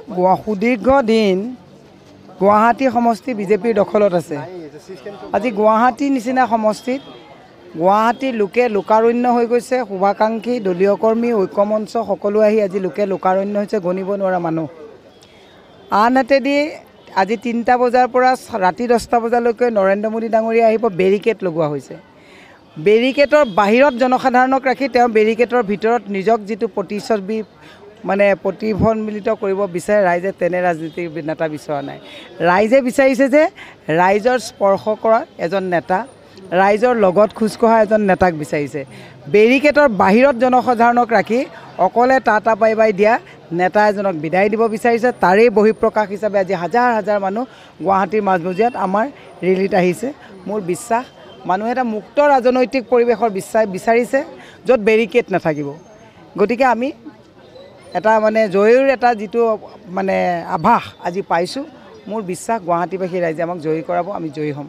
সুদীৰ্ঘ দিন গুৱাহাটী সমষ্টি বিজেপিৰ দখলত আছে। আজি গুৱাহাটীৰ নিচিনা সমষ্টিত গুৱাহাটীৰ লোকে লোকাৰণ্য হৈ গৈছে। শুভাকাংক্ষী দলীয় কৰ্মী ঐক্যমঞ্চ সকলো আহি আজি লোকে লোকাৰণ্য হৈছে, গণিব নোৱাৰা মানুহ। আনহাতেদি আজি 3টা বজাৰ পৰা ৰাতি 10টা বজালৈকে নৰেন্দ্ৰ মোদী ডাঙৰীয়া আহিব, বেৰিকেড লগোৱা হৈছে। বেৰিকেডৰ বাহিৰত জনসাধাৰণক ৰাখি তেওঁ বেৰিকেডৰ ভিতৰত নিজক যিটো প্ৰতিচ্ছবি প্ৰতিফলিত কৰিব বিচাৰে, ৰাইজে তেনে ৰাজনীতিৰ নেতা বিচৰা নাই। ৰাইজে বিচাৰিছে যে ৰাইজৰ স্পৰ্শ কৰা এজন নেতা, ৰাইজৰ লগত খোজকঢ়া এজন নেতাক বিচাৰিছে। বেৰিকেডৰ বাহিৰত জনসাধাৰণক ৰাখি অকলে টাটা বাই বাই দিয়া নেতা এজনক বিদায় দিব বিচাৰিছে। তাৰেই বহিঃপ্ৰকাশ হিচাপে আজি হাজাৰ হাজাৰ মানুহ গুৱাহাটীৰ মাজমজিয়াত আমাৰ ৰেলীত আহিছে। মোৰ বিশ্বাস মানুহে এটা মুক্ত ৰাজনৈতিক পৰিৱেশৰ বিচাৰিছে য'ত বেৰিকেড নাথাকিব। গতিকে আমি এটা জয়ৰ এটা যিটো আভাস আজি পাইছোঁ। মোৰ বিশ্বাস গুৱাহাটীবাসী ৰাইজে আমাক জয়ী কৰাব, আমি জয়ী হ'ম।